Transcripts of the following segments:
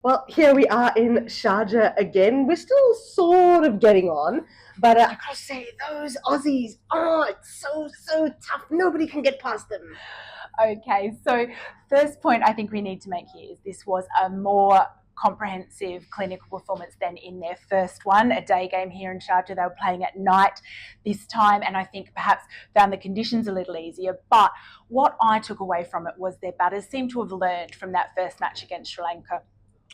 Well, here we are in Sharjah again. We're still sort of getting on, but I gotta say, those Aussies, oh, it's so tough. Nobody can get past them. Okay, so first point I think we need to make here is this was a more comprehensive clinical performance than in their first one, a day game here in Sharjah. They were playing at night this time, and I think perhaps found the conditions a little easier. But what I took away from it was their batters seemed to have learned from that first match against Sri Lanka,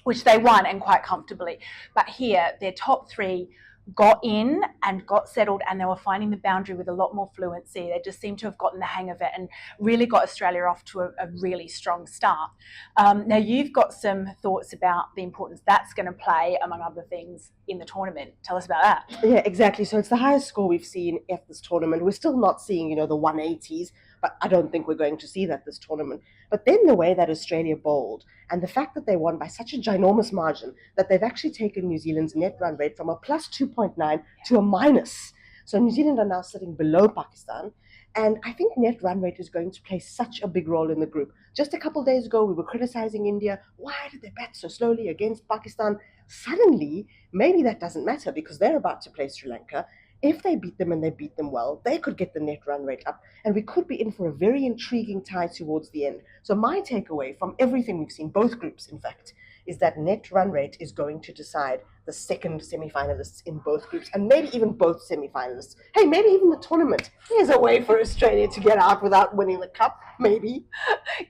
which they won and quite comfortably. But here, their top three got in and got settled, and they were finding the boundary with a lot more fluency. They just seemed to have gotten the hang of it and really got Australia off to a really strong start. Now, you've got some thoughts about the importance that's going to play, among other things, in the tournament. Tell us about that. Yeah, exactly. So it's the highest score we've seen at this tournament. We're still not seeing, the 180s, but I don't think we're going to see that this tournament. But then the way that Australia bowled and the fact that they won by such a ginormous margin that they've actually taken New Zealand's net run rate from a plus 2.9 to a minus. So New Zealand are now sitting below Pakistan. And I think net run rate is going to play such a big role in the group. Just a couple of days ago, we were criticizing India. Why did they bat so slowly against Pakistan? Suddenly, maybe that doesn't matter because they're about to play Sri Lanka. If they beat them and they beat them well, they could get the net run rate up, and we could be in for a very intriguing tie towards the end. So my takeaway from everything we've seen, both groups in fact, is that net run rate is going to decide the second semi-finalists in both groups, and maybe even both semi-finalists. Hey, maybe even the tournament. There's a way for Australia to get out without winning the cup, maybe.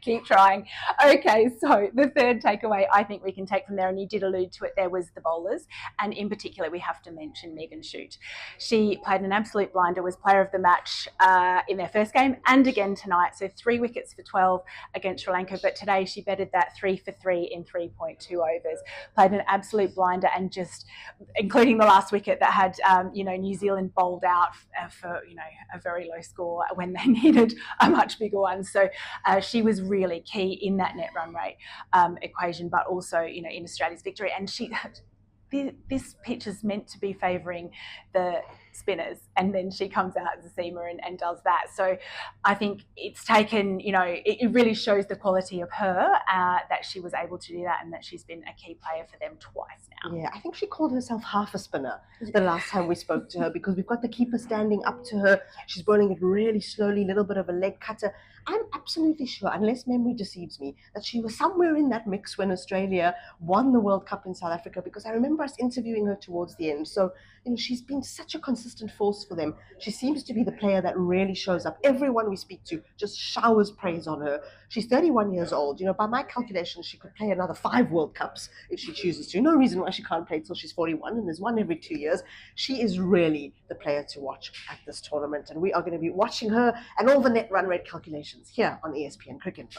Keep trying. Okay, so the third takeaway I think we can take from there, and you did allude to it there, was the bowlers. And in particular, we have to mention Megan Schutt. She played an absolute blinder, was player of the match in their first game and again tonight. So 3 wickets for 12 against Sri Lanka. But today she betted that 3 for 3 in 3.2 overs. Played an absolute blinder, and just including the last wicket that had New Zealand bowled out for a very low score when they needed a much bigger one. So she was really key in that net run rate equation, but also in Australia's victory. And this pitch is meant to be favouring the spinners, and then she comes out as a seamer and does that. So I think it's taken, it really shows the quality of her that she was able to do that, and that she's been a key player for them twice now. Yeah, I think she called herself half a spinner the last time we spoke to her, because we've got the keeper standing up to her. She's bowling it really slowly, a little bit of a leg cutter. I'm absolutely sure, unless memory deceives me, that she was somewhere in that mix when Australia won the World Cup in South Africa, because I remember us interviewing her towards the end. So, she's been such a consistent force for them. She seems to be the player that really shows up. Everyone we speak to just showers praise on her. She's 31 years old. By my calculations, she could play another 5 World Cups if she chooses to. No reason why she can't play till she's 41, and there's one every 2 years. She is really the player to watch at this tournament, and we are going to be watching her and all the net run rate calculations here on ESPN Cricinfo.